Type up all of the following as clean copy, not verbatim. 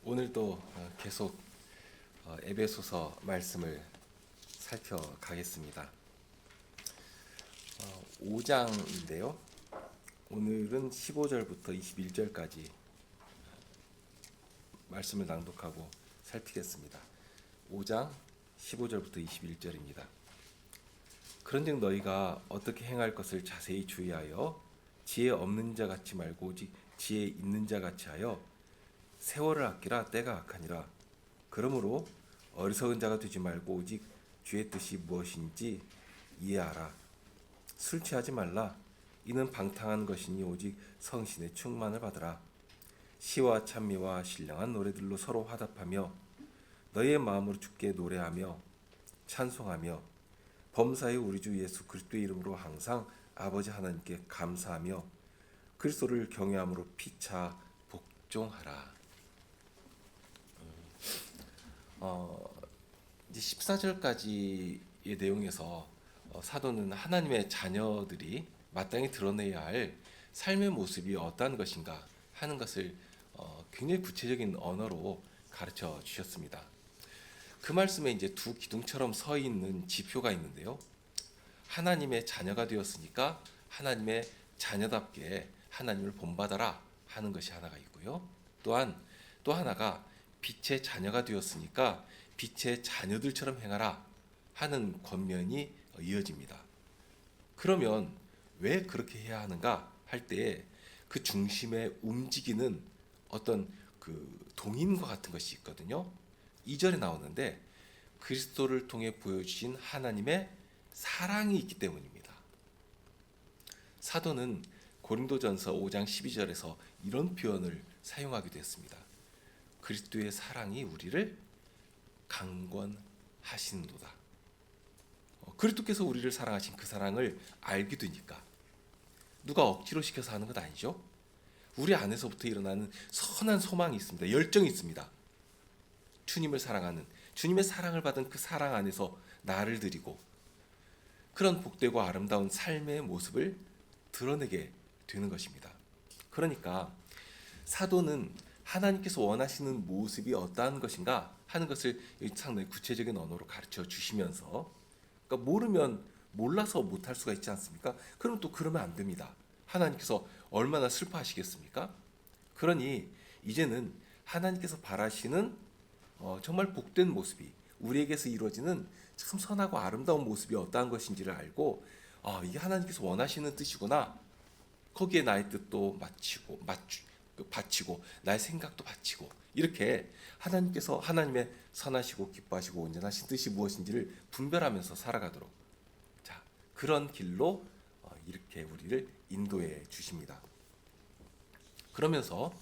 오늘도 계속 에베소서 말씀을 살펴가겠습니다. 5장인데요. 오늘은 15절부터 21절까지 말씀을 낭독하고 살피겠습니다. 5장 15절부터 21절입니다. 그런즉 너희가 어떻게 행할 것을 자세히 주의하여 지혜 없는 자 같이 말고 오직 지혜 있는 자 같이 하여 세월을 아끼라. 때가 악하니라. 그러므로 어리석은 자가 되지 말고 오직 주의 뜻이 무엇인지 이해하라. 술 취하지 말라. 이는 방탕한 것이니 오직 성신의 충만을 받으라. 시와 찬미와 신령한 노래들로 서로 화답하며 너희의 마음으로 주께 노래하며 찬송하며 범사의 우리 주 예수 그리스도의 이름으로 항상 아버지 하나님께 감사하며 그리스도를 경외함으로 피차 복종하라. 이제 14절까지의 내용에서 사도는 하나님의 자녀들이 마땅히 드러내야 할 삶의 모습이 어떠한 것인가 하는 것을 굉장히 구체적인 언어로 가르쳐 주셨습니다. 그 말씀에 이제 두 기둥처럼 서 있는 지표가 있는데요. 하나님의 자녀가 되었으니까 하나님의 자녀답게 하나님을 본받아라 하는 것이 하나가 있고요. 또한 또 하나가 빛의 자녀가 되었으니까 빛의 자녀들처럼 행하라 하는 권면이 이어집니다. 그러면 왜 그렇게 해야 하는가 할 때 그 중심에 움직이는 어떤 그 동인과 같은 것이 있거든요. 2절에 나오는데 그리스도를 통해 보여주신 하나님의 사랑이 있기 때문입니다. 사도는 고린도전서 5장 12절에서 이런 표현을 사용하기도 했습니다. 그리스도의 사랑이 우리를 강권하시는도다. 그리스도께서 우리를 사랑하신 그 사랑을 알게 되니까 누가 억지로 시켜서 하는 것 아니죠. 우리 안에서부터 일어나는 선한 소망이 있습니다. 열정이 있습니다. 주님을 사랑하는, 주님의 사랑을 받은 그 사랑 안에서 나를 드리고 그런 복되고 아름다운 삶의 모습을 드러내게 되는 것입니다. 그러니까 사도는 하나님께서 원하시는 모습이 어떠한 것인가 하는 것을 상당히 구체적인 언어로 가르쳐 주시면서, 그러니까 모르면 몰라서 못할 수가 있지 않습니까? 그럼 또 그러면 안 됩니다. 하나님께서 얼마나 슬퍼하시겠습니까? 그러니 이제는 하나님께서 바라시는 정말 복된 모습이 우리에게서 이루어지는 참 선하고 아름다운 모습이 어떠한 것인지를 알고 이게 하나님께서 원하시는 뜻이구나. 거기에 나의 뜻도 바치고 나의 생각도 바치고 이렇게 하나님께서 하나님의 선하시고 기뻐하시고 온전하신 뜻이 무엇인지를 분별하면서 살아가도록 그런 길로 이렇게 우리를 인도해 주십니다. 그러면서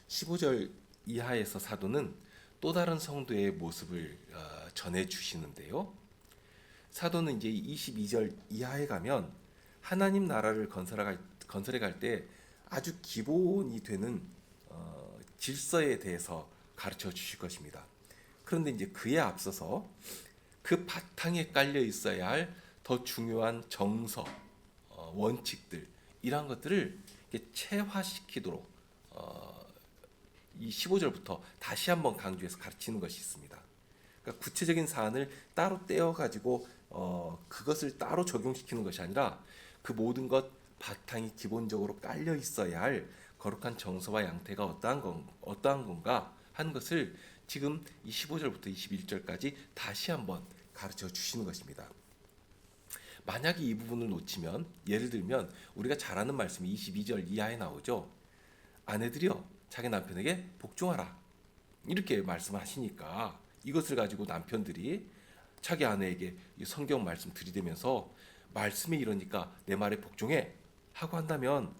15절 이하에서 사도는 또 다른 성도의 모습을 전해 주시는데요. 사도는 이제 22절 이하에 가면 하나님 나라를 건설해 갈 때 아주 기본이 되는 질서에 대해서 가르쳐 주실 것입니다. 그런데 이제 그에 앞서서 그 바탕에 깔려 있어야 할 더 중요한 정서, 원칙들 이러한 것들을 체화시키도록 이 15절부터 다시 한번 강조해서 가르치는 것이 있습니다. 그러니까 구체적인 사안을 따로 떼어가지고 그것을 따로 적용시키는 것이 아니라 그 모든 것 바탕이 기본적으로 깔려 있어야 할 거룩한 정서와 양태가 어떠한 건가 하는 것을 지금 이 15절부터 21절까지 다시 한번 가르쳐 주시는 것입니다. 만약에 이 부분을 놓치면, 예를 들면 우리가 잘 아는 말씀이 22절 이하에 나오죠. 아내들이여 자기 남편에게 복종하라 이렇게 말씀을 하시니까 이것을 가지고 남편들이 자기 아내에게 성경 말씀 들이대면서 말씀이 이러니까 내 말에 복종해 하고 한다면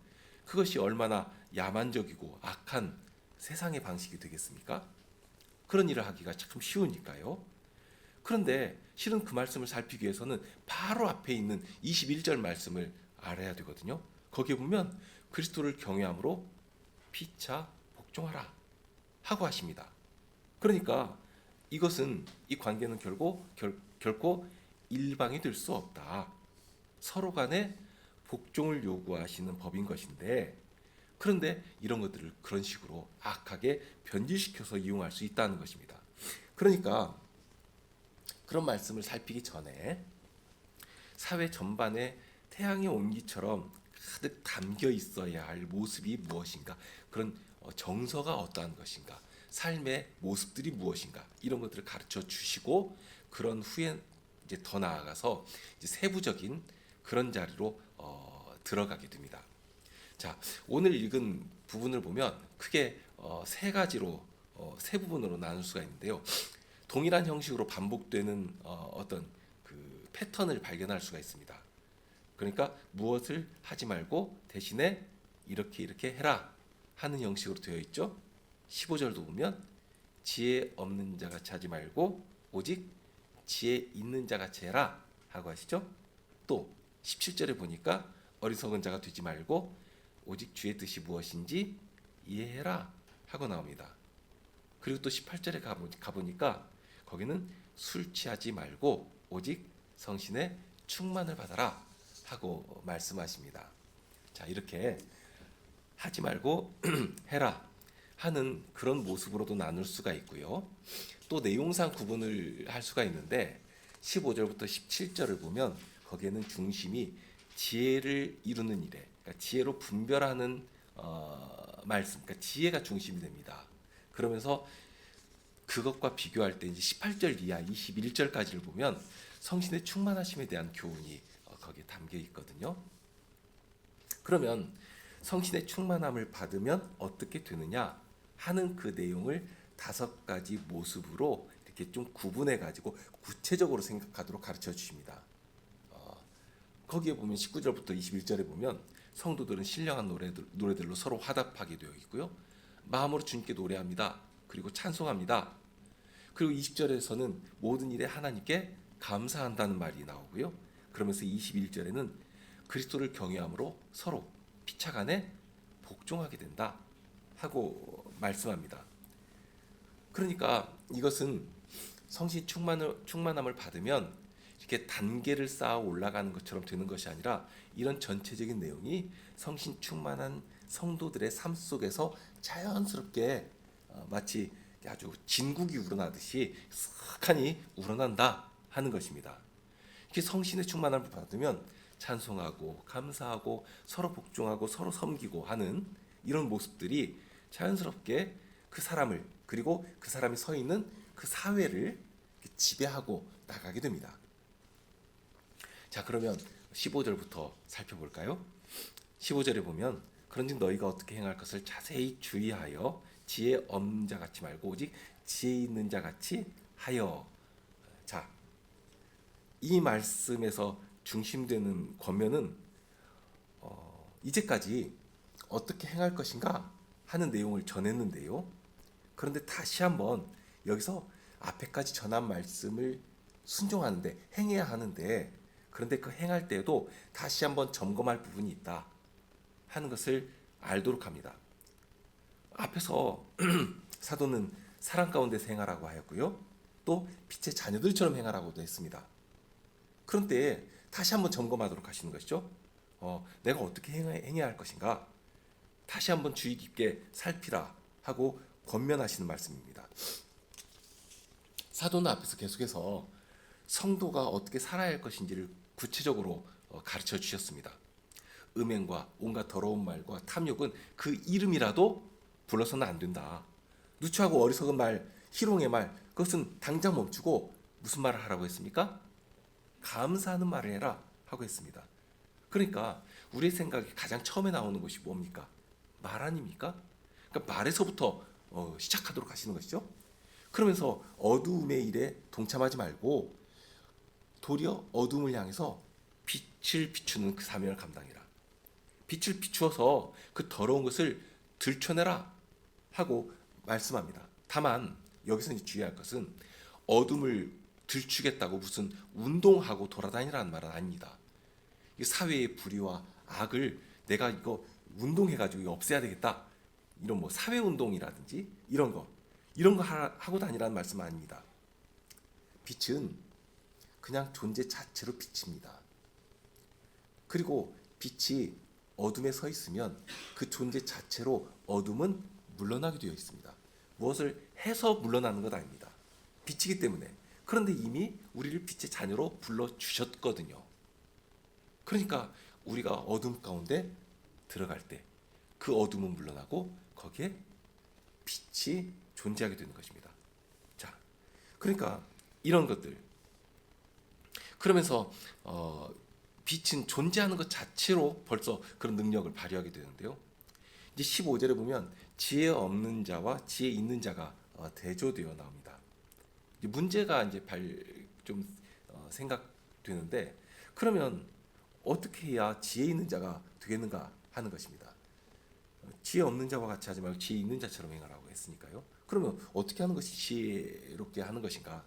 그것이 얼마나 야만적이고 악한 세상의 방식이 되겠습니까? 그런 일을 하기가 참 쉬우니까요. 그런데 실은 그 말씀을 살피기 위해서는 바로 앞에 있는 21절 말씀을 알아야 되거든요. 거기에 보면 그리스도를 경외함으로 피차 복종하라 하고 하십니다. 그러니까 이것은 이 관계는 결코 일방이 될 수 없다. 서로 간에 복종을 요구하시는 법인 것인데 그런데 이런 것들을 그런 식으로 악하게 변질시켜서 이용할 수 있다는 것입니다. 그러니까 그런 말씀을 살피기 전에 사회 전반에 태양의 온기처럼 가득 담겨 있어야 할 모습이 무엇인가, 그런 정서가 어떠한 것인가, 삶의 모습들이 무엇인가, 이런 것들을 가르쳐 주시고, 그런 후에 이제 더 나아가서 이제 세부적인 그런 자리로 들어가게 됩니다. 자, 오늘 읽은 부분을 보면 크게 세 가지로 세 부분으로 나눌 수가 있는데요. 동일한 형식으로 반복되는 어떤 그 패턴을 발견할 수가 있습니다. 그러니까 무엇을 하지 말고 대신에 이렇게 이렇게 해라 하는 형식으로 되어 있죠. 15절도 보면 지혜 없는 자 같이 하지 말고 오직 지혜 있는 자 같이 해라 하고 하시죠. 또 17절에 보니까 어리석은 자가 되지 말고 오직 주의 뜻이 무엇인지 이해해라 하고 나옵니다. 그리고 또 18절에 가보니까 거기는 술 취하지 말고 오직 성신의 충만을 받아라 하고 말씀하십니다. 자, 이렇게 하지 말고 해라 하는 그런 모습으로도 나눌 수가 있고요. 또 내용상 구분을 할 수가 있는데 15절부터 17절을 보면 거기에는 중심이 지혜를 이루는 일에, 그러니까 지혜로 분별하는 말씀, 그러니까 지혜가 중심이 됩니다. 그러면서 그것과 비교할 때 이제 18절 이하 21절까지를 보면 성신의 충만하심에 대한 교훈이 거기에 담겨 있거든요. 그러면 성신의 충만함을 받으면 어떻게 되느냐 하는 그 내용을 5가지 모습으로 이렇게 좀 구분해 가지고 구체적으로 생각하도록 가르쳐 주십니다. 거기에 보면 19절부터 21절에 보면 성도들은 신령한 노래들로 서로 화답하게 되어 있고요. 마음으로 주님께 노래합니다. 그리고 찬송합니다. 그리고 20절에서는 모든 일에 하나님께 감사한다는 말이 나오고요. 그러면서 21절에는 그리스도를 경외함으로 서로 피차간에 복종하게 된다 하고 말씀합니다. 그러니까 이것은 성신 충만함을 받으면 이렇게 단계를 쌓아 올라가는 것처럼 되는 것이 아니라 이런 전체적인 내용이 성신 충만한 성도들의 삶 속에서 자연스럽게 마치 아주 진국이 우러나듯이 쓱하니 우러난다 하는 것입니다. 이렇게 성신의 충만함을 받으면 찬송하고 감사하고 서로 복종하고 서로 섬기고 하는 이런 모습들이 자연스럽게 그 사람을, 그리고 그 사람이 서 있는 그 사회를 지배하고 나가게 됩니다. 자, 그러면 15절부터 살펴볼까요? 15절에 보면 그런즉 너희가 어떻게 행할 것을 자세히 주의하여 지혜 없는 자 같이 말고 오직 지혜 있는 자 같이 하여. 자, 이 말씀에서 중심되는 권면은 이제까지 어떻게 행할 것인가 하는 내용을 전했는데요. 그런데 다시 한번 여기서 앞에까지 전한 말씀을 순종하는데, 행해야 하는데, 그런데 그 행할 때에도 다시 한번 점검할 부분이 있다 하는 것을 알도록 합니다. 앞에서 사도는 사랑 가운데서 행하라고 하였고요. 또 빛의 자녀들처럼 행하라고도 했습니다. 그런데 다시 한번 점검하도록 하시는 것이죠. 내가 어떻게 행해야 할 것인가 다시 한번 주의 깊게 살피라 하고 권면하시는 말씀입니다. 사도는 앞에서 계속해서 성도가 어떻게 살아야 할 것인지를 구체적으로 가르쳐 주셨습니다. 음행과 온갖 더러운 말과 탐욕은 그 이름이라도 불러서는 안 된다. 누추하고 어리석은 말, 희롱의 말, 그것은 당장 멈추고 무슨 말을 하라고 했습니까? 감사하는 말을 해라 하고 했습니다. 그러니까 우리의 생각에 가장 처음에 나오는 것이 뭡니까? 말 아닙니까? 그러니까 말에서부터 시작하도록 하시는 것이죠. 그러면서 어두움의 일에 동참하지 말고 도리어 어둠을 향해서 빛을 비추는 그 사명을 감당해라. 빛을 비추어서 그 더러운 것을 들춰내라 하고 말씀합니다. 다만 여기서 이제 주의할 것은 어둠을 들추겠다고 무슨 운동하고 돌아다니라는 말은 아닙니다. 사회의 불의와 악을 내가 이거 운동해가지고 없애야 되겠다, 이런 뭐 사회운동이라든지 이런 거 하고 다니라는 말씀은 아닙니다. 빛은 그냥 존재 자체로 빛입니다. 그리고 빛이 어둠에 서 있으면 그 존재 자체로 어둠은 물러나게 되어 있습니다. 무엇을 해서 물러나는 것 아닙니다. 빛이기 때문에. 그런데 이미 우리를 빛의 자녀로 불러주셨거든요. 그러니까 우리가 어둠 가운데 들어갈 때 그 어둠은 물러나고 거기에 빛이 존재하게 되는 것입니다. 자, 그러니까 이런 것들. 그러면서 빛은 존재하는 것 자체로 벌써 그런 능력을 발휘하게 되는데요. 이제 15절에 보면 지혜 없는 자와 지혜 있는 자가 대조되어 나옵니다. 이제 문제가 이제 좀 생각되는데, 그러면 어떻게 해야 지혜 있는 자가 되겠는가 하는 것입니다. 지혜 없는 자와 같이 하지 말고 지혜 있는 자처럼 행하라고 했으니까요. 그러면 어떻게 하는 것이 지혜롭게 하는 것인가?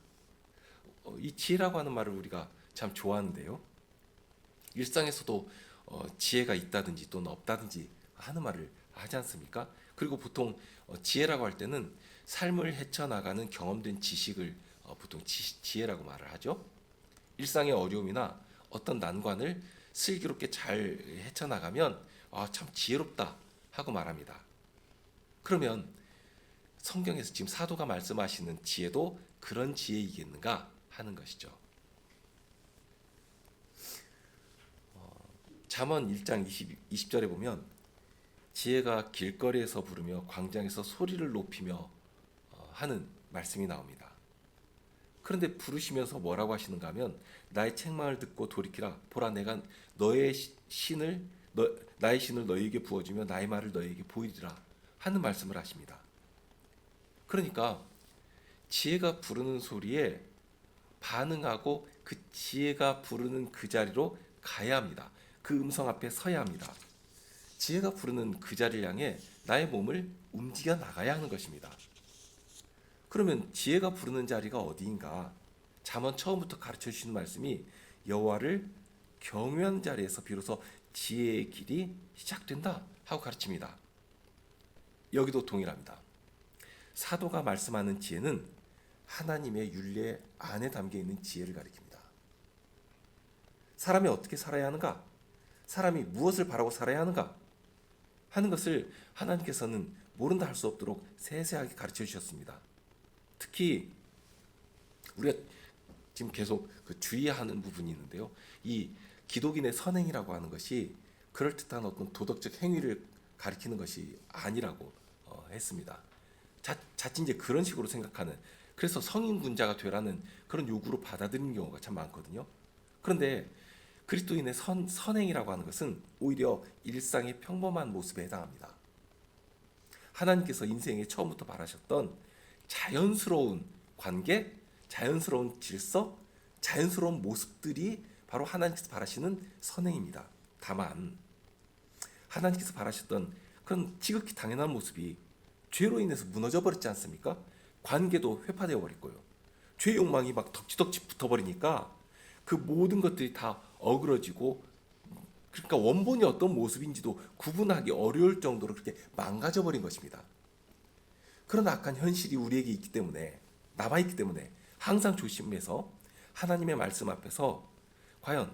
이 지혜라고 하는 말을 우리가 참 좋아하는데요. 일상에서도 지혜가 있다든지 또는 없다든지 하는 말을 하지 않습니까? 그리고 보통 지혜라고 할 때는 삶을 헤쳐나가는 경험된 지식을 보통 지혜라고 말을 하죠. 일상의 어려움이나 어떤 난관을 슬기롭게 잘 헤쳐나가면 참 지혜롭다 하고 말합니다. 그러면 성경에서 지금 사도가 말씀하시는 지혜도 그런 지혜이겠는가 하는 것이죠. 잠언 1장 20절에 보면 지혜가 길거리에서 부르며 광장에서 소리를 높이며 하는 말씀이 나옵니다. 그런데 부르시면서 뭐라고 하시는가 하면 나의 책망을 듣고 돌이키라. 보라, 내가 나의 신을 너에게 부어주며 나의 말을 너에게 보이리라 하는 말씀을 하십니다. 그러니까 지혜가 부르는 소리에 반응하고 그 지혜가 부르는 그 자리로 가야 합니다. 그 음성 앞에 서야 합니다. 지혜가 부르는 그 자리를 향해 나의 몸을 움직여 나가야 하는 것입니다. 그러면 지혜가 부르는 자리가 어디인가? 잠언 처음부터 가르쳐 주시는 말씀이 여호와를 경외하는 자리에서 비로소 지혜의 길이 시작된다 하고 가르칩니다. 여기도 동일합니다. 사도가 말씀하는 지혜는 하나님의 율례 안에 담겨 있는 지혜를 가리킵니다. 사람이 어떻게 살아야 하는가? 사람이 무엇을 바라고 살아야 하는가? 하는 것을 하나님께서는 모른다 할 수 없도록 세세하게 가르쳐 주셨습니다. 특히 우리가 지금 계속 주의하는 부분이 있는데요. 이 기독인의 선행이라고 하는 것이 그럴듯한 어떤 도덕적 행위를 가리키는 것이 아니라고 했습니다. 자칫 이제 그런 식으로 생각하는, 그래서 성인군자가 되라는 그런 요구로 받아들이는 경우가 참 많거든요. 그런데 그리스도인의 선행이라고 하는 것은 오히려 일상의 평범한 모습에 해당합니다. 하나님께서 인생에 처음부터 바라셨던 자연스러운 관계, 자연스러운 질서, 자연스러운 모습들이 바로 하나님께서 바라시는 선행입니다. 다만 하나님께서 바라셨던 그런 지극히 당연한 모습이 죄로 인해서 무너져 버렸지 않습니까? 관계도 회파되어 버렸고요. 죄 욕망이 막 덕지덕지 붙어버리니까 그 모든 것들이 다 어그러지고, 그러니까 원본이 어떤 모습인지도 구분하기 어려울 정도로 그렇게 망가져 버린 것입니다. 그런 악한 현실이 우리에게 있기 때문에, 남아있기 때문에 항상 조심해서 하나님의 말씀 앞에서 과연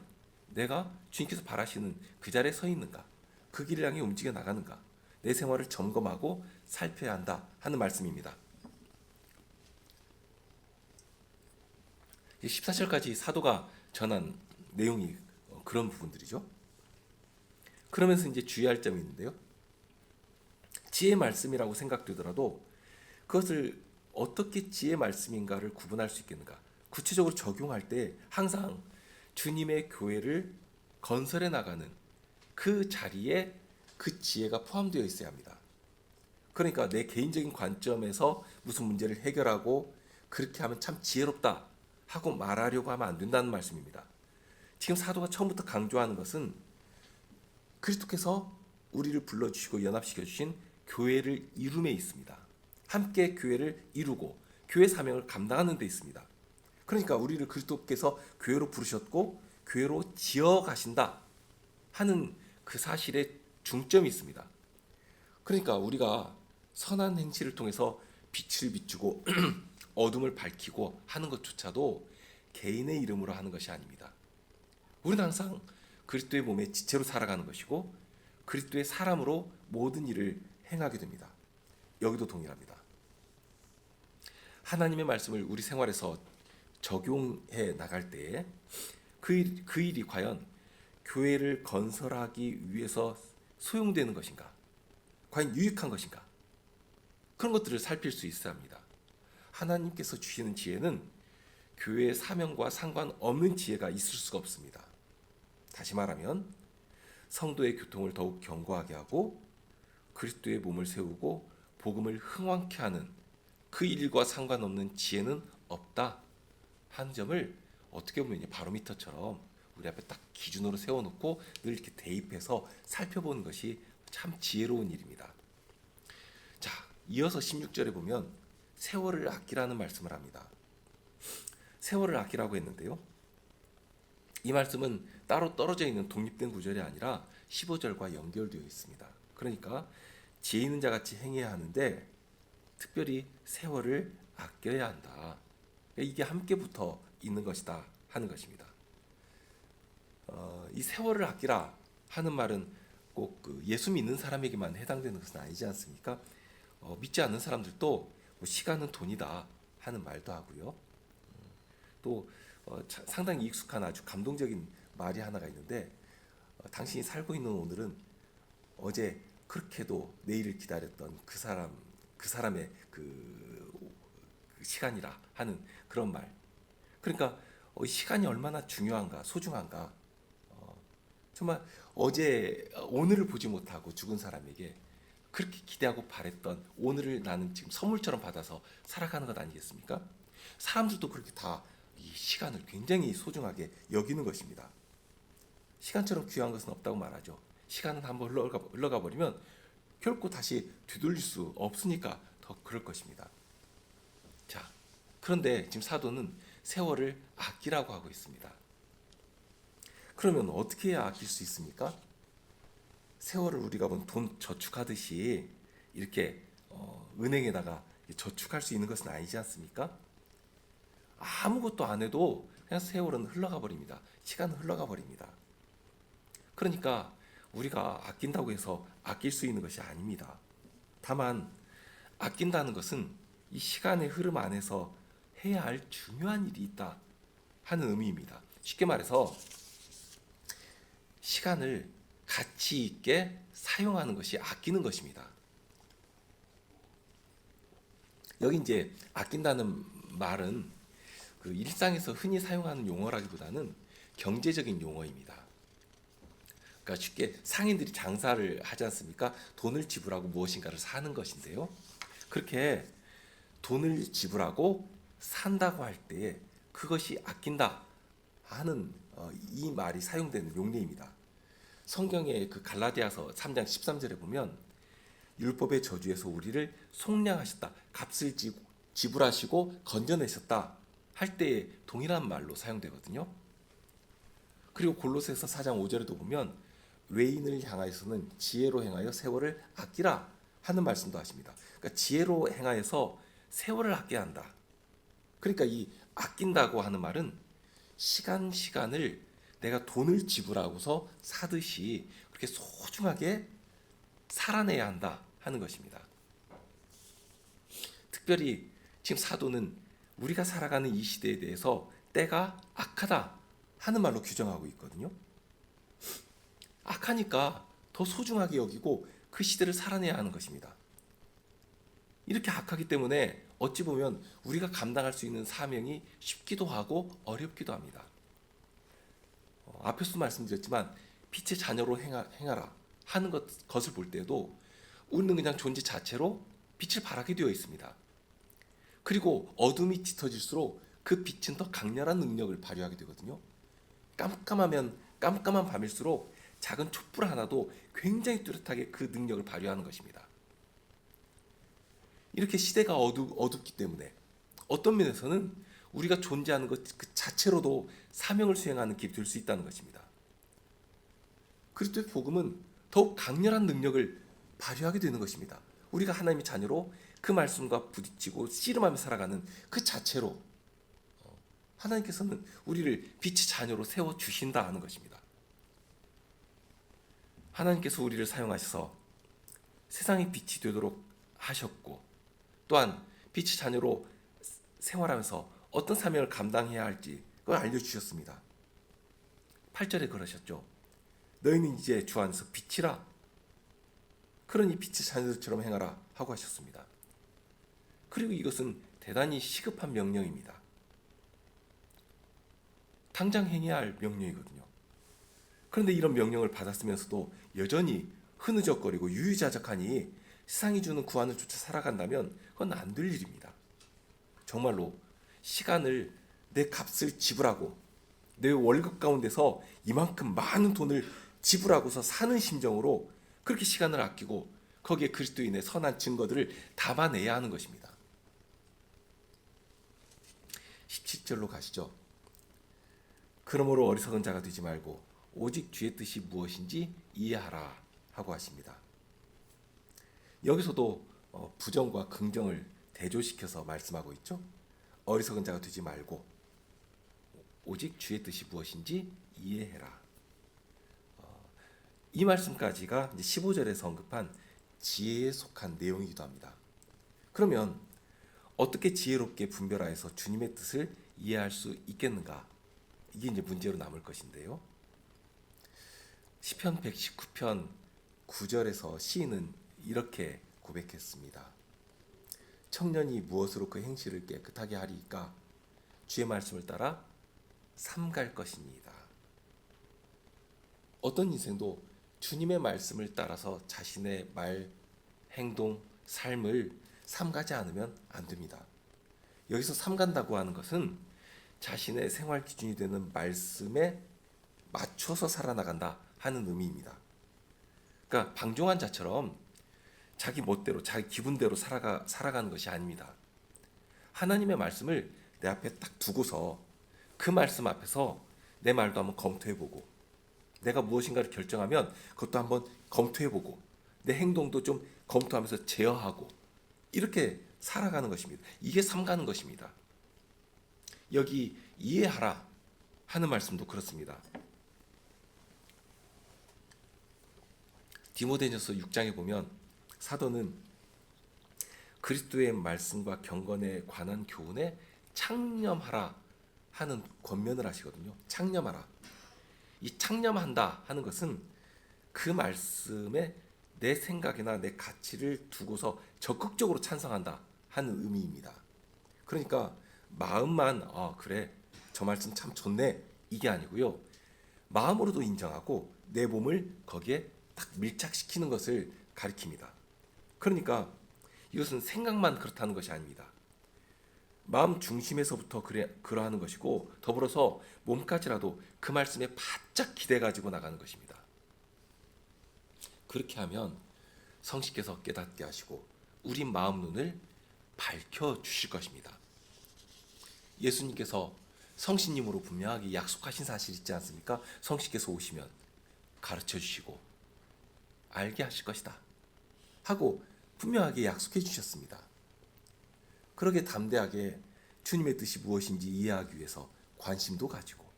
내가 주님께서 바라시는 그 자리에 서 있는가, 그 길을 향해 움직여 나가는가, 내 생활을 점검하고 살펴야 한다 하는 말씀입니다. 14절까지 사도가 전한 내용이 그런 부분들이죠. 그러면서 이제 주의할 점이 있는데요. 지혜의 말씀이라고 생각되더라도 그것을 어떻게 지혜의 말씀인가를 구분할 수 있겠는가? 구체적으로 적용할 때 항상 주님의 교회를 건설해 나가는 그 자리에 그 지혜가 포함되어 있어야 합니다. 그러니까 내 개인적인 관점에서 무슨 문제를 해결하고 그렇게 하면 참 지혜롭다 하고 말하려고 하면 안 된다는 말씀입니다. 지금 사도가 처음부터 강조하는 것은 그리스도께서 우리를 불러주시고 연합시켜 주신 교회를 이룸에 있습니다. 함께 교회를 이루고 교회 사명을 감당하는 데 있습니다. 그러니까 우리를 그리스도께서 교회로 부르셨고 교회로 지어 가신다 하는 그 사실에 중점이 있습니다. 그러니까 우리가 선한 행실을 통해서 빛을 비추고 어둠을 밝히고 하는 것조차도 개인의 이름으로 하는 것이 아닙니다. 우리는 항상 그리스도의 몸의 지체로 살아가는 것이고 그리스도의 사람으로 모든 일을 행하게 됩니다. 여기도 동일합니다. 하나님의 말씀을 우리 생활에서 적용해 나갈 때에 그 일이 과연 교회를 건설하기 위해서 소용되는 것인가? 과연 유익한 것인가? 그런 것들을 살필 수 있어야 합니다. 하나님께서 주시는 지혜는 교회의 사명과 상관없는 지혜가 있을 수가 없습니다. 다시 말하면 성도의 교통을 더욱 견고하게 하고 그리스도의 몸을 세우고 복음을 흥왕케 하는 그 일과 상관없는 지혜는 없다 하는 점을 어떻게 보면 바로미터처럼 우리 앞에 딱 기준으로 세워놓고 늘 이렇게 대입해서 살펴보는 것이 참 지혜로운 일입니다. 자, 이어서 16절에 보면 세월을 아끼라는 말씀을 합니다. 세월을 아끼라고 했는데요. 이 말씀은 따로 떨어져 있는 독립된 구절이 아니라 15절과 연결되어 있습니다. 그러니까 지혜 있는 자같이 행해야 하는데 특별히 세월을 아껴야 한다. 이게 함께 붙어 있는 것이다 하는 것입니다. 이 세월을 아끼라 하는 말은 꼭 그 예수 믿는 사람에게만 해당되는 것은 아니지 않습니까? 믿지 않는 사람들도 뭐 시간은 돈이다 하는 말도 하고요. 또 상당히 익숙한 아주 감동적인 말이 하나가 있는데 당신이 살고 있는 오늘은 어제 그렇게도 내일을 기다렸던 그 사람의 그 시간이라 하는 그런 말. 그러니까 시간이 얼마나 중요한가, 소중한가. 정말 어제 오늘을 보지 못하고 죽은 사람에게 그렇게 기대하고 바랬던 오늘을 나는 지금 선물처럼 받아서 살아가는 것 아니겠습니까? 사람들도 그렇게 다 이 시간을 굉장히 소중하게 여기는 것입니다. 시간처럼 귀한 것은 없다고 말하죠. 시간은 한번 흘러가 버리면 결코 다시 되돌릴 수 없으니까 더 그럴 것입니다. 자, 그런데 지금 사도는 세월을 아끼라고 하고 있습니다. 그러면 어떻게 해야 아낄 수 있습니까? 세월을 우리가 돈 저축하듯이 이렇게 은행에다가 저축할 수 있는 것은 아니지 않습니까? 아무것도 안 해도 그냥 세월은 흘러가 버립니다. 시간은 흘러가 버립니다. 그러니까 우리가 아낀다고 해서 아낄 수 있는 것이 아닙니다. 다만 아낀다는 것은 이 시간의 흐름 안에서 해야 할 중요한 일이 있다 하는 의미입니다. 쉽게 말해서 시간을 가치 있게 사용하는 것이 아끼는 것입니다. 여기 이제 아낀다는 말은 그 일상에서 흔히 사용하는 용어라기보다는 경제적인 용어입니다. 그러니까 쉽게 상인들이 장사를 하지 않습니까? 돈을 지불하고 무엇인가를 사는 것인데요. 그렇게 돈을 지불하고 산다고 할 때 그것이 아낀다 하는 이 말이 사용되는 용례입니다. 성경의 그 갈라디아서 3장 13절에 보면 율법의 저주에서 우리를 속량하셨다, 값을 지불하시고 건져내셨다 할 때에 동일한 말로 사용되거든요. 그리고 골로새서 4장 5절에도 보면 외인을 향하여서는 지혜로 행하여 세월을 아끼라 하는 말씀도 하십니다. 그러니까 지혜로 행하여서 세월을 아껴야 한다. 그러니까 이 아낀다고 하는 말은 시간을 내가 돈을 지불하고서 사듯이 그렇게 소중하게 살아내야 한다 하는 것입니다. 특별히 지금 사도는 우리가 살아가는 이 시대에 대해서 때가 악하다 하는 말로 규정하고 있거든요. 악하니까 더 소중하게 여기고 그 시대를 살아내야 하는 것입니다. 이렇게 악하기 때문에 어찌 보면 우리가 감당할 수 있는 사명이 쉽기도 하고 어렵기도 합니다. 앞에서도 말씀드렸지만 빛의 자녀로 행하라 하는 것을 볼 때도 우리는 그냥 존재 자체로 빛을 발하게 되어 있습니다. 그리고 어둠이 짙어질수록 그 빛은 더 강렬한 능력을 발휘하게 되거든요. 깜깜한 밤일수록 작은 촛불 하나도 굉장히 뚜렷하게 그 능력을 발휘하는 것입니다. 이렇게 시대가 어둡기 때문에 어떤 면에서는 우리가 존재하는 것 그 자체로도 사명을 수행하는 길이 될 수 있다는 것입니다. 그리스도의 복음은 더욱 강렬한 능력을 발휘하게 되는 것입니다. 우리가 하나님의 자녀로 그 말씀과 부딪히고 씨름하며 살아가는 그 자체로 하나님께서는 우리를 빛의 자녀로 세워주신다 하는 것입니다. 하나님께서 우리를 사용하셔서 세상의 빛이 되도록 하셨고, 또한 빛의 자녀로 생활하면서 어떤 사명을 감당해야 할지 그걸 알려주셨습니다. 8절에 그러셨죠. 너희는 이제 주 안에서 빛이라. 그러니 빛의 자녀들처럼 행하라 하고 하셨습니다. 그리고 이것은 대단히 시급한 명령입니다. 당장 행해야 할 명령이거든요. 그런데 이런 명령을 받았으면서도 여전히 흐느적거리고 유유자적하니 세상이 주는 구원을 쫓아 살아간다면 그건 안 될 일입니다. 정말로 시간을 내 값을 지불하고 내 월급 가운데서 이만큼 많은 돈을 지불하고서 사는 심정으로 그렇게 시간을 아끼고 거기에 그리스도인의 선한 증거들을 담아내야 하는 것입니다. 17절로 가시죠. 그러므로 어리석은 자가 되지 말고 오직 주의 뜻이 무엇인지 이해하라 하고 하십니다. 여기서도 부정과 긍정을 대조시켜서 말씀하고 있죠. 어리석은 자가 되지 말고 오직 주의 뜻이 무엇인지 이해해라. 이 말씀까지가 이제 15절에서 언급한 지혜에 속한 내용이기도 합니다. 그러면 어떻게 지혜롭게 분별하여서 주님의 뜻을 이해할 수 있겠는가? 이게 이제 문제로 남을 것인데요. 시편 119편 9절에서 시인은 이렇게 고백했습니다. 청년이 무엇으로 그 행실을 깨끗하게 하리이까? 주의 말씀을 따라 삼갈 것입니다. 어떤 인생도 주님의 말씀을 따라서 자신의 말, 행동, 삶을 삼가지 않으면 안 됩니다. 여기서 삼간다고 하는 것은 자신의 생활 기준이 되는 말씀에 맞춰서 살아나간다 하는 의미입니다. 그러니까 방종한 자처럼 자기 멋대로 자기 기분대로 살아가는 것이 아닙니다. 하나님의 말씀을 내 앞에 딱 두고서 그 말씀 앞에서 내 말도 한번 검토해보고 내가 무엇인가를 결정하면 그것도 한번 검토해보고 내 행동도 좀 검토하면서 제어하고 이렇게 살아가는 것입니다. 이게 삼가는 것입니다. 여기 이해하라 하는 말씀도 그렇습니다. 디모데전서 6장에 보면 사도는 그리스도의 말씀과 경건에 관한 교훈에 창념하라 하는 권면을 하시거든요. 창념하라. 이 창념한다 하는 것은 그 말씀에 내 생각이나 내 가치를 두고서 적극적으로 찬성한다 하는 의미입니다. 그러니까 마음만 그래 저 말씀 참 좋네 이게 아니고요. 마음으로도 인정하고 내 몸을 거기에 딱 밀착시키는 것을 가리킵니다. 그러니까 이것은 생각만 그렇다는 것이 아닙니다. 마음 중심에서부터 그러하는 것이고 더불어서 몸까지라도 그 말씀에 바짝 기대 가지고 나가는 것입니다. 그렇게 하면 성신께서 깨닫게 하시고 우리 마음 눈을 밝혀 주실 것입니다. 예수님께서 성신님으로 분명하게 약속하신 사실 있지 않습니까? 성신께서 오시면 가르쳐 주시고 알게 하실 것이다 하고 분명하게 약속해 주셨습니다. 그러게 담대하게 주님의 뜻이 무엇인지 이해하기 위해서 관심도 가지고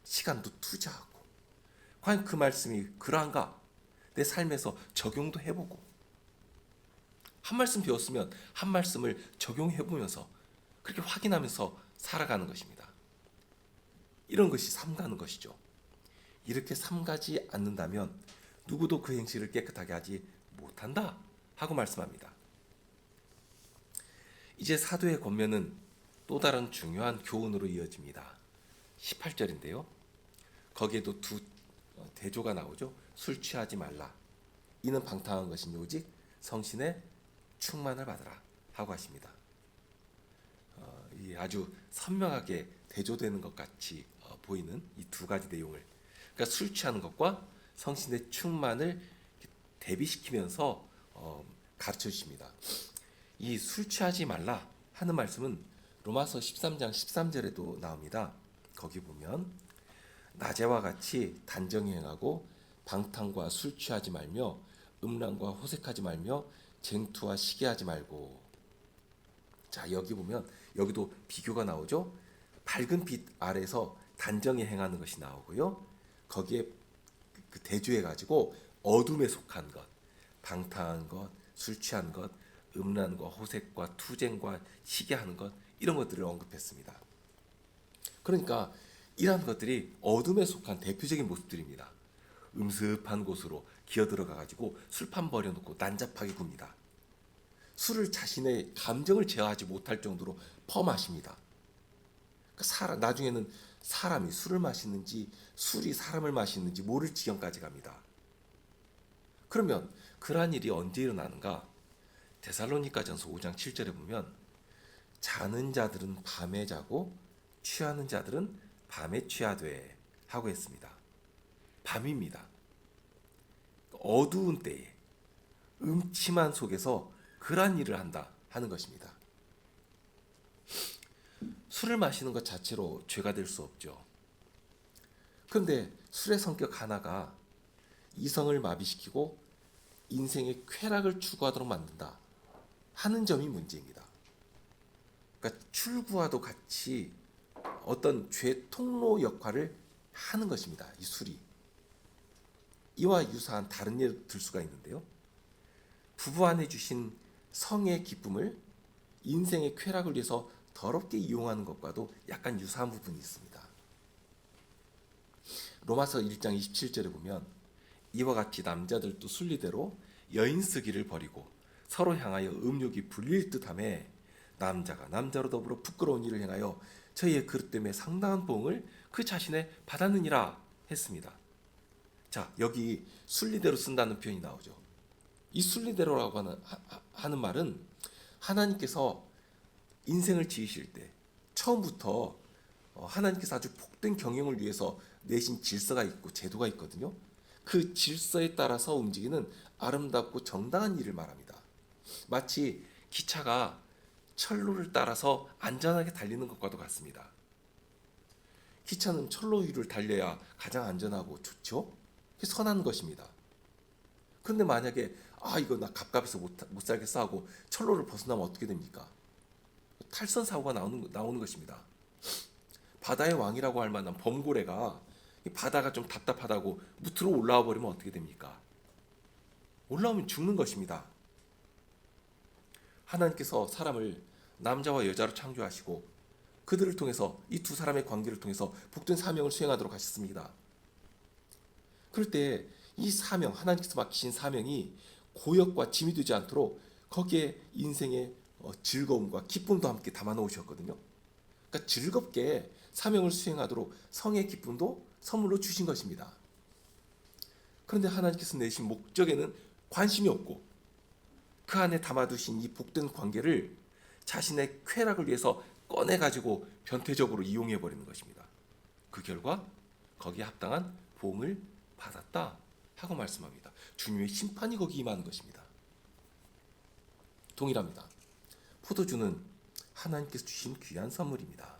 시간도 투자하고 과연 그 말씀이 그러한가 내 삶에서 적용도 해보고 한 말씀 배웠으면 한 말씀을 적용해보면서 그렇게 확인하면서 살아가는 것입니다. 이런 것이 삼가는 것이죠. 이렇게 삼가지 않는다면 누구도 그 행실을 깨끗하게 하지 못한다 하고 말씀합니다. 이제 사도의 권면은 또 다른 중요한 교훈으로 이어집니다. 18절인데요. 거기에도 두 대조가 나오죠. 술 취하지 말라. 이는 방탕한 것이니 오직 성신의 충만을 받으라 하고 하십니다. 이 아주 선명하게 대조되는 것 같이 보이는 이 두 가지 내용을 그러니까 술 취하는 것과 성신의 충만을 대비시키면서 가르쳐 주십니다. 이 술 취하지 말라 하는 말씀은 로마서 13장 13절에도 나옵니다. 거기 보면 낮에와 같이 단정히 행하고 방탕과 술 취하지 말며 음란과 호색하지 말며 쟁투와 시기하지 말고. 자, 여기 보면 여기도 비교가 나오죠. 밝은 빛 아래서 단정히 행하는 것이 나오고요. 거기에 그 대조해 가지고 어둠에 속한 것, 방탕한 것, 술 취한 것, 음란과 호색과 투쟁과 시기하는 것, 이런 것들을 언급했습니다. 그러니까 이러한 것들이 어둠에 속한 대표적인 모습들입니다. 음습한 곳으로 기어들어가 가지고 술판 버려놓고 난잡하게 굽니다. 술을 자신의 감정을 제어하지 못할 정도로 퍼마십니다. 나중에는 사람이 술을 마시는지 술이 사람을 마시는지 모를 지경까지 갑니다. 그러면 그러한 일이 언제 일어나는가? 데살로니가전서 5장 7절에 보면 자는 자들은 밤에 자고 취하는 자들은 밤에 취하되 하고 했습니다. 밤입니다. 어두운 때에 음침한 속에서 그러한 일을 한다 하는 것입니다. 술을 마시는 것 자체로 죄가 될 수 없죠. 그런데 술의 성격 하나가 이성을 마비시키고 인생의 쾌락을 추구하도록 만든다 하는 점이 문제입니다. 그러니까 출구와도 같이 어떤 죄 통로 역할을 하는 것입니다. 이 술이. 이와 유사한 다른 예를 들 수가 있는데요. 부부 안에 주신 성의 기쁨을 인생의 쾌락을 위해서 더럽게 이용하는 것과도 약간 유사한 부분이 있습니다. 로마서 1장 27절에 보면 이와 같이 남자들도 순리대로 여인 쓰기를 버리고 서로 향하여 음욕이 불릴 듯하며 남자가 남자로 더불어 부끄러운 일을 행하여 저희의 그릇 때문에 상당한 보응을 그 자신에 받았느니라 했습니다. 자, 여기 순리대로 쓴다는 표현이 나오죠. 이 순리대로라고 하는 말은 하나님께서 인생을 지으실 때 처음부터 하나님께서 아주 복된 경영을 위해서 내신 질서가 있고 제도가 있거든요. 그 질서에 따라서 움직이는 아름답고 정당한 일을 말합니다. 마치 기차가 철로를 따라서 안전하게 달리는 것과도 같습니다. 기차는 철로 위를 달려야 가장 안전하고 좋죠. 선한 것입니다. 그런데 만약에 이거 나 갑갑해서 못 살겠어 하고 철로를 벗어나면 어떻게 됩니까? 탈선 사고가 나오는 것입니다. 바다의 왕이라고 할 만한 범고래가 바다가 좀 답답하다고 무트로 올라와 버리면 어떻게 됩니까? 올라오면 죽는 것입니다. 하나님께서 사람을 남자와 여자로 창조하시고 그들을 통해서 이 두 사람의 관계를 통해서 복된 사명을 수행하도록 하셨습니다. 그럴 때 이 사명, 하나님께서 맡기신 사명이 고역과 짐이 되지 않도록 거기에 인생의 즐거움과 기쁨도 함께 담아 놓으셨거든요. 그러니까 즐겁게 사명을 수행하도록 성의 기쁨도 선물로 주신 것입니다. 그런데 하나님께서 내신 목적에는 관심이 없고 그 안에 담아두신 이 복된 관계를 자신의 쾌락을 위해서 꺼내가지고 변태적으로 이용해버리는 것입니다. 그 결과 거기에 합당한 보응을 받았다 하고 말씀합니다. 주님의 심판이 거기 임하는 것입니다. 동일합니다. 포도주는 하나님께서 주신 귀한 선물입니다.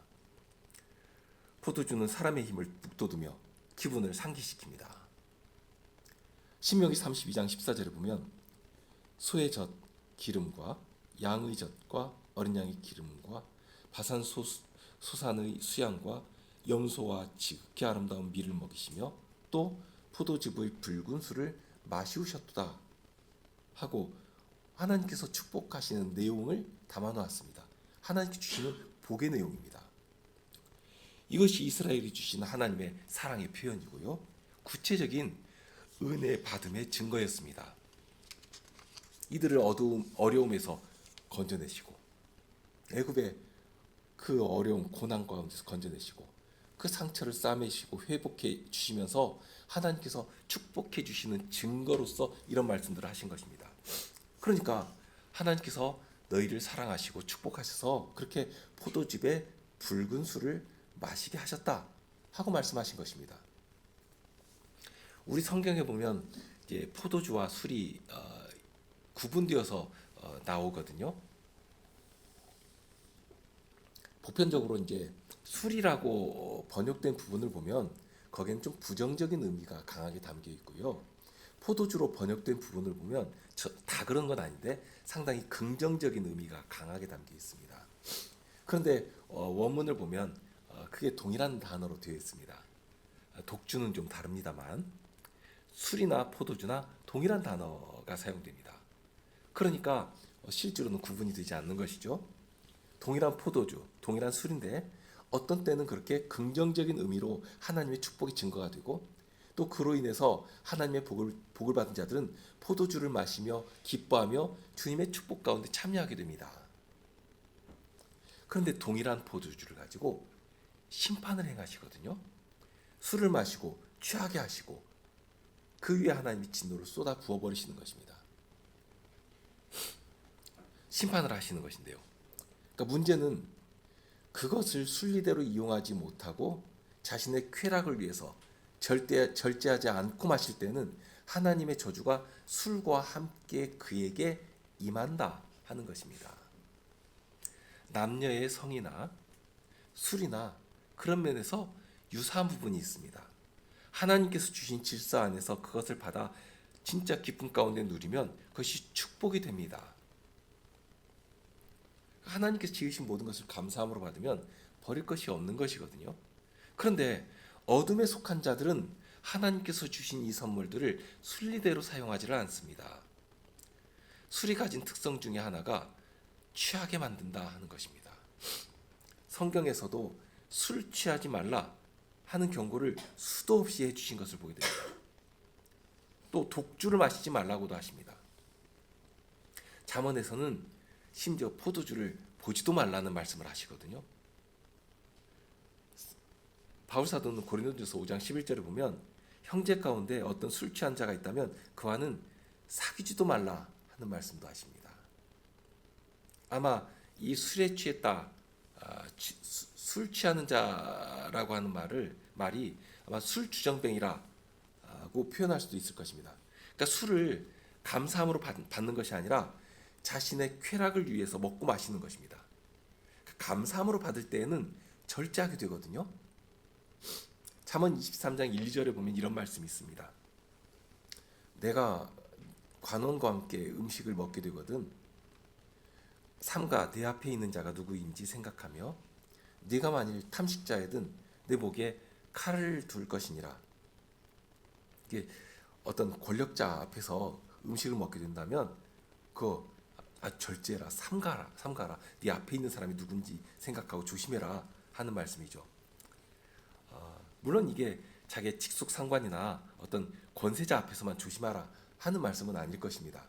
포도주는 사람의 힘을 북돋우며 기분을 상기시킵니다. 신명기 32장 14절에 보면 소의 젖 기름과 양의 젖과 어린 양의 기름과 바산 소산의 수양과 염소와 지극히 아름다운 밀을 먹이시며 또 포도즙의 붉은 술을 마시우셨도다 하고 하나님께서 축복하시는 내용을 담아 놓았습니다. 하나님께 주시는 복의 내용입니다. 이것이 이스라엘이 주신 하나님의 사랑의 표현이고요. 구체적인 은혜 받음의 증거였습니다. 이들을 어려움에서 건져내시고 애굽의 그 어려움 고난 가운데서 건져내시고 그 상처를 싸매시고 회복해 주시면서 하나님께서 축복해 주시는 증거로서 이런 말씀들을 하신 것입니다. 그러니까 하나님께서 너희를 사랑하시고 축복하셔서 그렇게 포도즙에 붉은 술을 마시게 하셨다 하고 말씀하신 것입니다. 우리 성경에 보면 이제 포도주와 술이 구분되어서 나오거든요. 보편적으로 이제 술이라고 번역된 부분을 보면 거기에는 좀 부정적인 의미가 강하게 담겨 있고요. 포도주로 번역된 부분을 보면 다 그런 건 아닌데 상당히 긍정적인 의미가 강하게 담겨 있습니다. 그런데 원문을 보면 그게 동일한 단어로 되어 있습니다. 독주는 좀 다릅니다만 술이나 포도주나 동일한 단어가 사용됩니다. 그러니까 실제로는 구분이 되지 않는 것이죠. 동일한 포도주, 동일한 술인데 어떤 때는 그렇게 긍정적인 의미로 하나님의 축복의 증거가 되고 또 그로 인해서 하나님의 복을 받은 자들은 포도주를 마시며 기뻐하며 주님의 축복 가운데 참여하게 됩니다. 그런데 동일한 포도주를 가지고 심판을 행하시거든요. 술을 마시고 취하게 하시고 그 위에 하나님이 진노를 쏟아 부어버리시는 것입니다. 심판을 하시는 것인데요. 그러니까 문제는 그것을 순리대로 이용하지 못하고 자신의 쾌락을 위해서 절제하지 않고 마실 때는 하나님의 저주가 술과 함께 그에게 임한다 하는 것입니다. 남녀의 성이나 술이나 그런 면에서 유사한 부분이 있습니다. 하나님께서 주신 질서 안에서 그것을 받아 진짜 기쁨 가운데 누리면 그것이 축복이 됩니다. 하나님께서 지으신 모든 것을 감사함으로 받으면 버릴 것이 없는 것이거든요. 그런데 어둠에 속한 자들은 하나님께서 주신 이 선물들을 순리대로 사용하지를 않습니다. 술이 가진 특성 중에 하나가 취하게 만든다 하는 것입니다. 성경에서도 술 취하지 말라 하는 경고를 수도 없이 해주신 것을 보게 됩니다. 또 독주를 마시지 말라고도 하십니다. 잠언에서는 심지어 포도주를 보지도 말라는 말씀을 하시거든요. 바울사도는 고린도전서 5장 11절에 보면 형제 가운데 어떤 술 취한 자가 있다면 그와는 사귀지도 말라 하는 말씀도 하십니다. 아마 이 술에 취했다, 술 취하는 자라고 하는 말이 아마 술주정뱅이라고 표현할 수도 있을 것입니다. 그러니까 술을 감사함으로 받는 것이 아니라 자신의 쾌락을 위해서 먹고 마시는 것입니다. 감사함으로 받을 때에는 절제하게 되거든요. 잠언 23장 1, 2절에 보면 이런 말씀이 있습니다. 내가 관원과 함께 음식을 먹게 되거든 삼가 내 앞에 있는 자가 누구인지 생각하며 네가 만일 탐식자이든 내 목에 칼을 둘 것이니라. 이게 어떤 권력자 앞에서 음식을 먹게 된다면 절제해라, 삼가라. 네 앞에 있는 사람이 누군지 생각하고 조심해라 하는 말씀이죠. 물론 이게 자기의 직속 상관이나 어떤 권세자 앞에서만 조심하라 하는 말씀은 아닐 것입니다.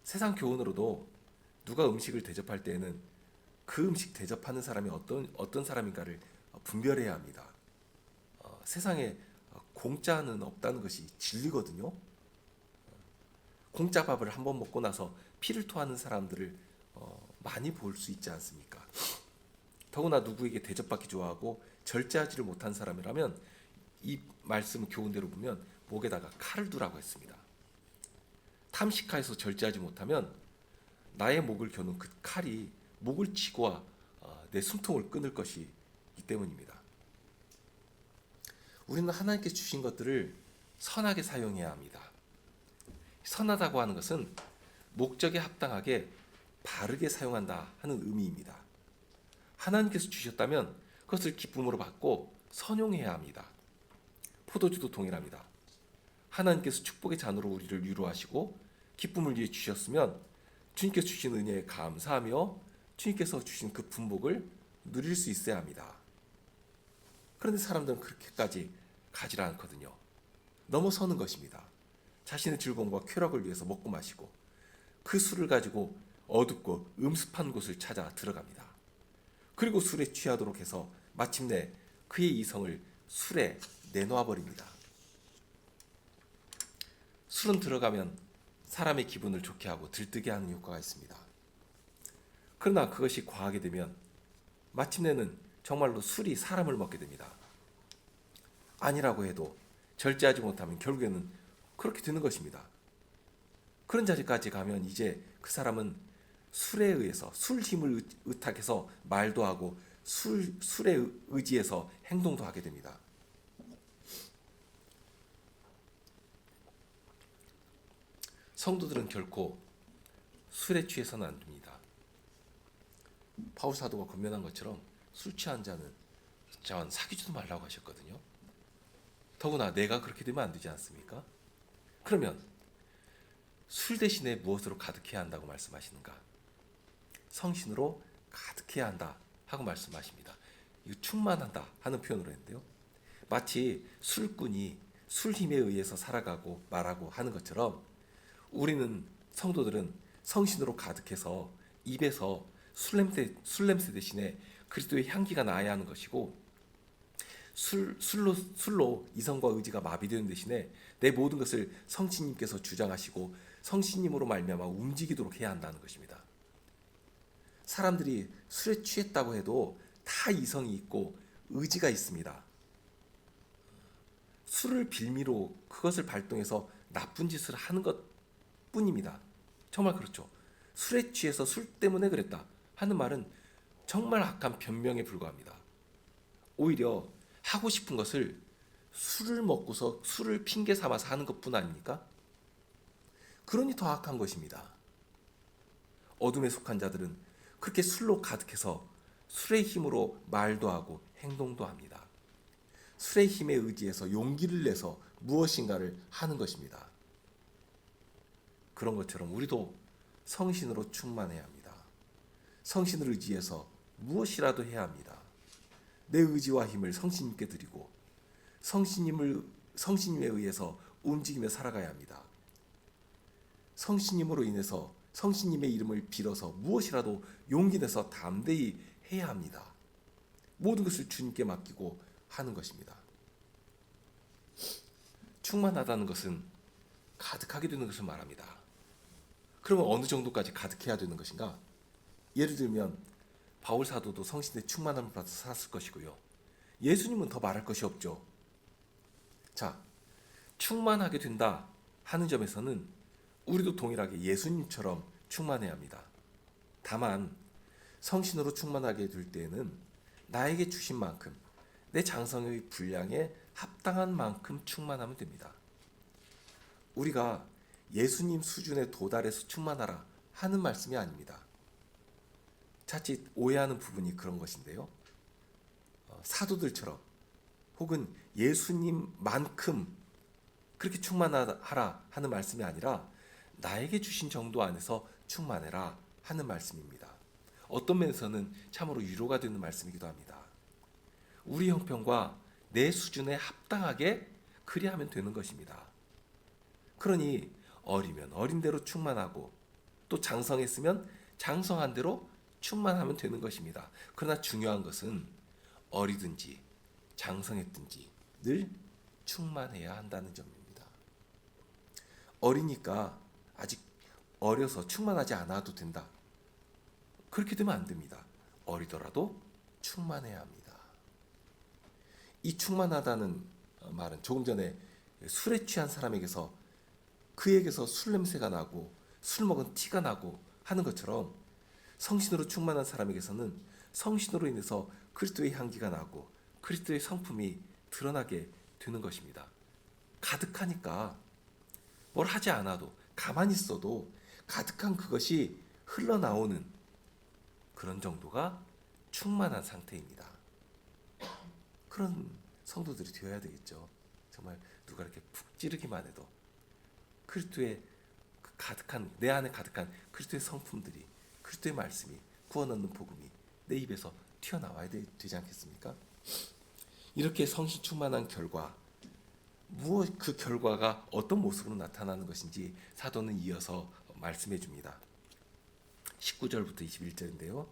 세상 교훈으로도 누가 음식을 대접할 때에는 그 음식 대접하는 사람이 어떤 사람인가를 분별해야 합니다. 세상에 공짜는 없다는 것이 진리거든요. 공짜 밥을 한번 먹고 나서 피를 토하는 사람들을 많이 볼 수 있지 않습니까? 더구나 누구에게 대접받기 좋아하고 절제하지를 못한 사람이라면 이 말씀 교훈대로 보면 목에다가 칼을 두라고 했습니다. 탐식하여서 절제하지 못하면 나의 목을 겨눈 그 칼이 목을 치고 내 숨통을 끊을 것이기 때문입니다. 우리는 하나님께서 주신 것들을 선하게 사용해야 합니다. 선하다고 하는 것은 목적에 합당하게 바르게 사용한다 하는 의미입니다. 하나님께서 주셨다면 그것을 기쁨으로 받고 선용해야 합니다. 포도주도 동일합니다. 하나님께서 축복의 잔으로 우리를 위로하시고 기쁨을 위해 주셨으면 주님께서 주신 은혜에 감사하며 주님께서 주신 그 분복을 누릴 수 있어야 합니다. 그런데 사람들은 그렇게까지 가지 않거든요. 넘어서는 것입니다. 자신의 즐거움과 쾌락을 위해서 먹고 마시고 그 술을 가지고 어둡고 음습한 곳을 찾아 들어갑니다. 그리고 술에 취하도록 해서 마침내 그의 이성을 술에 내놓아 버립니다. 술은 들어가면 사람의 기분을 좋게 하고 들뜨게 하는 효과가 있습니다. 그러나 그것이 과하게 되면 마침내는 정말로 술이 사람을 먹게 됩니다. 아니라고 해도 절제하지 못하면 결국에는 그렇게 되는 것입니다. 그런 자리까지 가면 이제 그 사람은 술에 의해서 술 힘을 의탁해서 말도 하고 술에 의지해서 행동도 하게 됩니다. 성도들은 결코 술에 취해서는 안 됩니다. 바울 사도가 권면한 것처럼 술 취한 자는 사귀지도 말라고 하셨거든요. 더구나 내가 그렇게 되면 안 되지 않습니까? 그러면 술 대신에 무엇으로 가득해야 한다고 말씀하시는가? 성신으로 가득해야 한다 하고 말씀하십니다. 이거 충만한다 하는 표현으로 했는데요. 마치 술꾼이 술 힘에 의해서 살아가고 말하고 하는 것처럼 우리는 성도들은 성신으로 가득해서 입에서 술 냄새 대신에 그리스도의 향기가 나야 하는 것이고 술로 이성과 의지가 마비되는 대신에 내 모든 것을 성신님께서 주장하시고 성신님으로 말미암아 움직이도록 해야 한다는 것입니다. 사람들이 술에 취했다고 해도 다 이성이 있고 의지가 있습니다. 술을 빌미로 그것을 발동해서 나쁜 짓을 하는 것뿐입니다. 정말 그렇죠. 술에 취해서 술 때문에 그랬다 하는 말은 정말 악한 변명에 불과합니다. 오히려 하고 싶은 것을 술을 먹고서 술을 핑계 삼아서 하는 것뿐 아닙니까? 그러니 더 악한 것입니다. 어둠에 속한 자들은 그렇게 술로 가득해서 술의 힘으로 말도 하고 행동도 합니다. 술의 힘에 의지해서 용기를 내서 무엇인가를 하는 것입니다. 그런 것처럼 우리도 성신으로 충만해야 합니다. 성신을 의지해서 무엇이라도 해야 합니다. 내 의지와 힘을 성신님께 드리고 성신님에 의해서 움직이며 살아가야 합니다. 성신님으로 인해서 성신님의 이름을 빌어서 무엇이라도 용기 내서 담대히 해야 합니다. 모든 것을 주님께 맡기고 하는 것입니다. 충만하다는 것은 가득하게 되는 것을 말합니다. 그러면 어느 정도까지 가득해야 되는 것인가? 예를 들면 바울 사도도 성신의 충만함을 받아서 살았을 것이고요. 예수님은 더 말할 것이 없죠. 자, 충만하게 된다 하는 점에서는 우리도 동일하게 예수님처럼 충만해야 합니다. 다만 성신으로 충만하게 될 때에는 나에게 주신 만큼 내 장성의 분량에 합당한 만큼 충만하면 됩니다. 우리가 예수님 수준에 도달해서 충만하라 하는 말씀이 아닙니다. 자칫 오해하는 부분이 그런 것인데요. 사도들처럼 혹은 예수님만큼 그렇게 충만하라 하는 말씀이 아니라 나에게 주신 정도 안에서 충만해라 하는 말씀입니다. 어떤 면에서는 참으로 위로가 되는 말씀이기도 합니다. 우리 형편과 내 수준에 합당하게 그리하면 되는 것입니다. 그러니 어리면 어린 대로 충만하고 또 장성했으면 장성한 대로 충만하면 되는 것입니다. 그러나 중요한 것은 어리든지 장성했든지 늘 충만해야 한다는 점입니다. 어리니까 아직 어려서 충만하지 않아도 된다. 그렇게 되면 안 됩니다. 어리더라도 충만해야 합니다. 이 충만하다는 말은 조금 전에 술에 취한 사람에게서 그에게서 술 냄새가 나고 술 먹은 티가 나고 하는 것처럼 성신으로 충만한 사람에게서는 성신으로 인해서 그리스도의 향기가 나고 그리스도의 성품이 드러나게 되는 것입니다. 가득하니까 뭘 하지 않아도 가만히 있어도 가득한 그것이 흘러나오는 그런 정도가 충만한 상태입니다. 그런 성도들이 되어야 되겠죠. 정말 누가 이렇게 푹 찌르기만 해도 그리스도의 가득한 내 안에 가득한 그리스도의 성품들이 그리스도의 말씀이 구원하는 복음이 내 입에서 튀어나와야 되지 않겠습니까? 이렇게 성신 충만한 결과 그 결과가 어떤 모습으로 나타나는 것인지 사도는 이어서 말씀해 줍니다. 19절부터 21절인데요.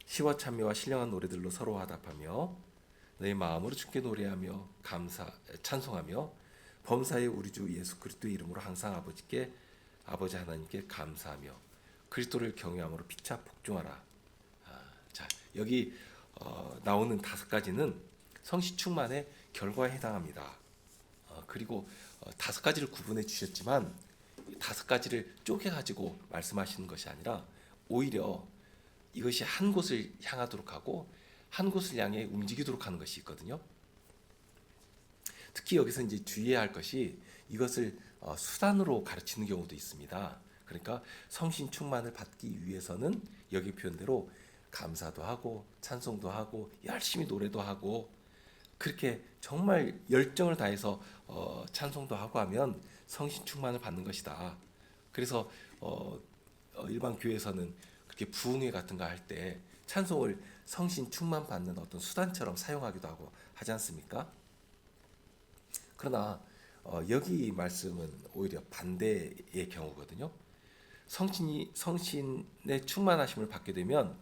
시와 찬미와 신령한 노래들로 서로 화답하며 너희 마음으로 주께 노래하며 찬송하며 범사의 우리 주 예수 그리스도의 이름으로 항상 아버지 하나님께 감사하며 그리스도를 경외함으로 피차 복종하라. 자, 여기 나오는 5가지는 성신 충만의 결과에 해당합니다. 그리고 5가지를 구분해 주셨지만 5가지를 쪼개가지고 말씀하시는 것이 아니라 오히려 이것이 한 곳을 향하도록 하고 한 곳을 향해 움직이도록 하는 것이 있거든요. 특히 여기서 이제 주의해야 할 것이 이것을 수단으로 가르치는 경우도 있습니다. 그러니까 성신 충만을 받기 위해서는 여기 표현대로 감사도 하고 찬송도 하고 열심히 노래도 하고 그렇게 정말 열정을 다해서 찬송도 하고 하면 성신 충만을 받는 것이다. 그래서 일반 교회에서는 그렇게 부흥회 같은 거 할 때 찬송을 성신 충만 받는 어떤 수단처럼 사용하기도 하고 하지 않습니까? 그러나 여기 말씀은 오히려 반대의 경우거든요. 성신의 충만하심을 받게 되면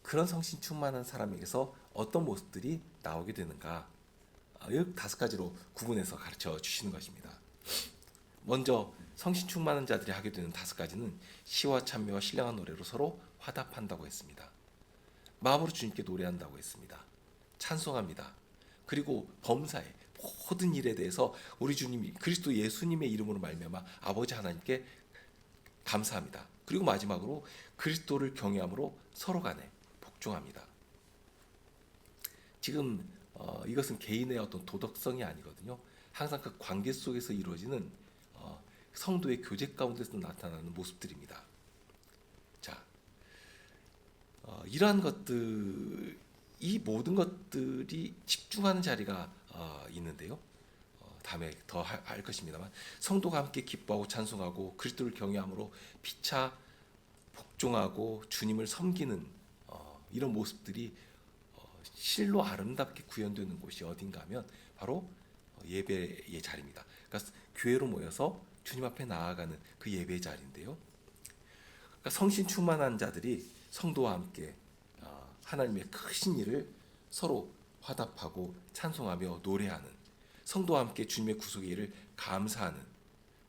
그런 성신 충만한 사람에게서 어떤 모습들이 나오게 되는가? 이 5가지로 구분해서 가르쳐 주시는 것입니다. 먼저 성신 충만한 자들이 하게 되는 5가지는 시와 찬미와 신령한 노래로 서로 화답한다고 했습니다. 마음으로 주님께 노래한다고 했습니다. 찬송합니다. 그리고 범사에 모든 일에 대해서 우리 주님이 그리스도 예수님의 이름으로 말미암아 아버지 하나님께 감사합니다. 그리고 마지막으로 그리스도를 경외함으로 서로 간에 복종합니다. 지금 이것은 개인의 어떤 도덕성이 아니거든요. 항상 그 관계 속에서 이루어지는 성도의 교제 가운데서 나타나는 모습들입니다. 자, 이러한 것들, 이 모든 것들이 집중하는 자리가 있는데요. 다음에 더 할 것입니다만 성도가 함께 기뻐하고 찬송하고 그리스도를 경외함으로 피차 복종하고 주님을 섬기는 이런 모습들이 실로 아름답게 구현되는 곳이 어딘가 하면 바로 예배의 자리입니다. 그러니까 교회로 모여서 주님 앞에 나아가는 그 예배의 자리인데요. 그러니까 성신 충만한 자들이 성도와 함께 하나님의 크신 일을 서로 화답하고 찬송하며 노래하는, 성도와 함께 주님의 구속의 일을 감사하는,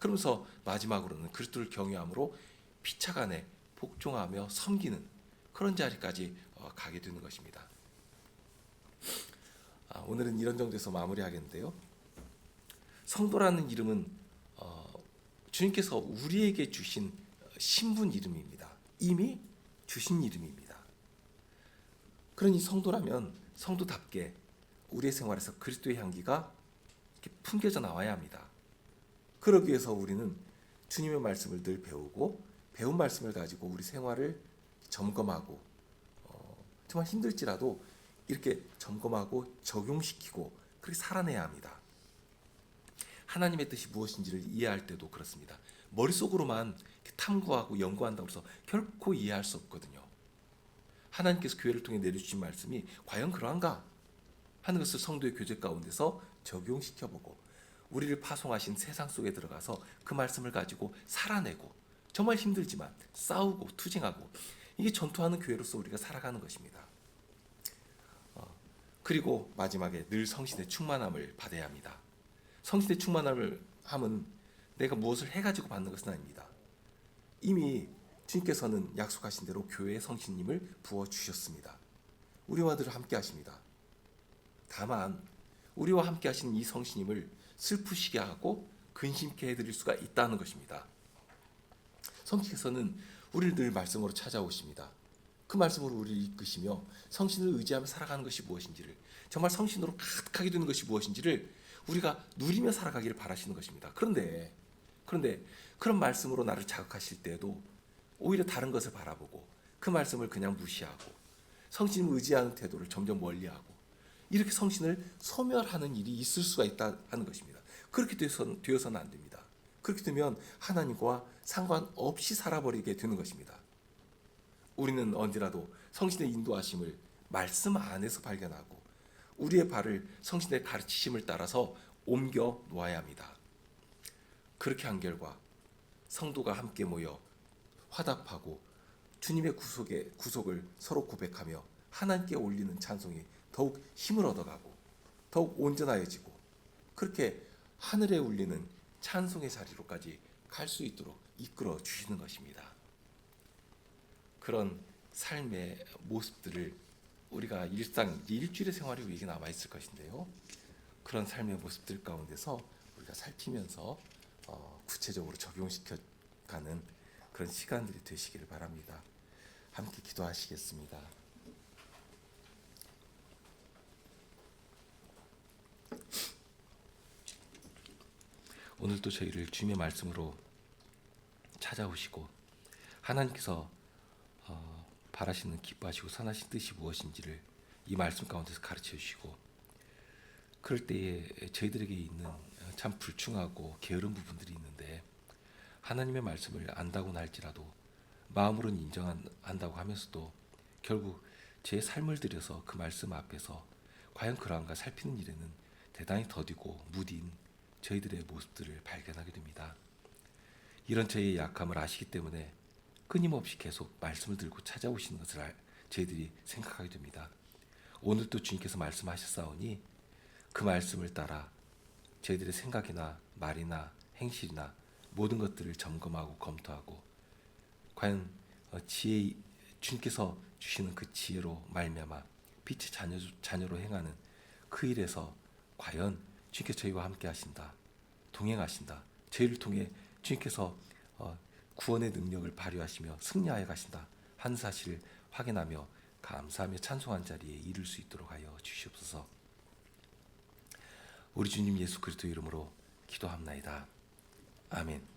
그러면서 마지막으로는 그리스도를 경외함으로 피차간에 복종하며 섬기는 그런 자리까지 가게 되는 것입니다. 오늘은 이런 정도에서 마무리하겠는데요. 성도라는 이름은 주님께서 우리에게 주신 신분 이름입니다. 이미 주신 이름입니다. 그러니 성도라면 성도답게 우리의 생활에서 그리스도의 향기가 이렇게 풍겨져 나와야 합니다. 그러기 위해서 우리는 주님의 말씀을 늘 배우고 배운 말씀을 가지고 우리 생활을 점검하고 정말 힘들지라도 이렇게 점검하고 적용시키고 그렇게 살아내야 합니다. 하나님의 뜻이 무엇인지를 이해할 때도 그렇습니다. 머릿속으로만 탐구하고 연구한다고 해서 결코 이해할 수 없거든요. 하나님께서 교회를 통해 내려주신 말씀이 과연 그러한가 하는 것을 성도의 교제 가운데서 적용시켜보고 우리를 파송하신 세상 속에 들어가서 그 말씀을 가지고 살아내고 정말 힘들지만 싸우고 투쟁하고 이게 전투하는 교회로서 우리가 살아가는 것입니다. 그리고 마지막에 늘 성신의 충만함을 받아야 합니다. 성신의 충만함을 함은 내가 무엇을 해가지고 받는 것은 아닙니다. 이미 주님께서는 약속하신 대로 교회에 성신님을 부어주셨습니다. 우리와 늘 함께 하십니다. 다만 우리와 함께 하시는 이 성신님을 슬프시게 하고 근심케 해드릴 수가 있다는 것입니다. 성령께서는 우리를 늘 말씀으로 찾아오십니다. 그 말씀으로 우리를 이끄시며 성신을 의지하며 살아가는 것이 무엇인지를, 정말 성신으로 가득하게 되는 것이 무엇인지를 우리가 누리며 살아가기를 바라시는 것입니다. 그런데 그런 말씀으로 나를 자극하실 때에도 오히려 다른 것을 바라보고 그 말씀을 그냥 무시하고 성신을 의지하는 태도를 점점 멀리하고 이렇게 성신을 소멸하는 일이 있을 수가 있다 하는 것입니다. 그렇게 되어서는 안 됩니다. 그렇게 되면 하나님과 상관없이 살아버리게 되는 것입니다. 우리는 언제라도 성신의 인도하심을 말씀 안에서 발견하고 우리의 발을 성신의 가르치심을 따라서 옮겨 놓아야 합니다. 그렇게 한 결과 성도가 함께 모여 화답하고 주님의 구속을 서로 고백하며 하나님께 올리는 찬송이 더욱 힘을 얻어가고 더욱 온전하여지고 그렇게 하늘에 울리는 찬송의 자리로까지 갈 수 있도록 이끌어 주시는 것입니다. 그런 삶의 모습들을 우리가 일주일의 생활이 우리에게 남아 있을 것인데요. 그런 삶의 모습들 가운데서 우리가 살피면서 구체적으로 적용시켜가는 그런 시간들이 되시기를 바랍니다. 함께 기도하시겠습니다. 오늘도 저희를 주님의 말씀으로 찾아오시고 하나님께서 바라시는 기뻐하시고 선하신 뜻이 무엇인지를 이 말씀 가운데서 가르쳐 주시고 그럴 때에 저희들에게 있는 참 불충하고 게으른 부분들이 있는데, 하나님의 말씀을 안다고는 할지라도 마음으로는 인정한다고 하면서도 결국 제 삶을 들여서 그 말씀 앞에서 과연 그러한가 살피는 일에는 대단히 더디고 무딘 저희들의 모습들을 발견하게 됩니다. 이런 저희의 약함을 아시기 때문에 끊임없이 계속 말씀을 들고 찾아오시는 것을 저희들이 생각하게 됩니다. 오늘도 주님께서 말씀하셨사오니 그 말씀을 따라 저희들의 생각이나 말이나 행실이나 모든 것들을 점검하고 검토하고 과연 지혜, 주님께서 주시는 그 지혜로 말미암아 빛의 자녀로 행하는 그 일에서 과연 주님께서 저희와 함께 하신다, 동행하신다, 저희를 통해 주님께서 구원의 능력을 발휘하시며 승리하여 가신다 한 사실을 확인하며 감사하며 찬송한 자리에 이를 수 있도록 하여 주시옵소서. 우리 주님 예수 그리스도 이름으로 기도합나이다. 아멘.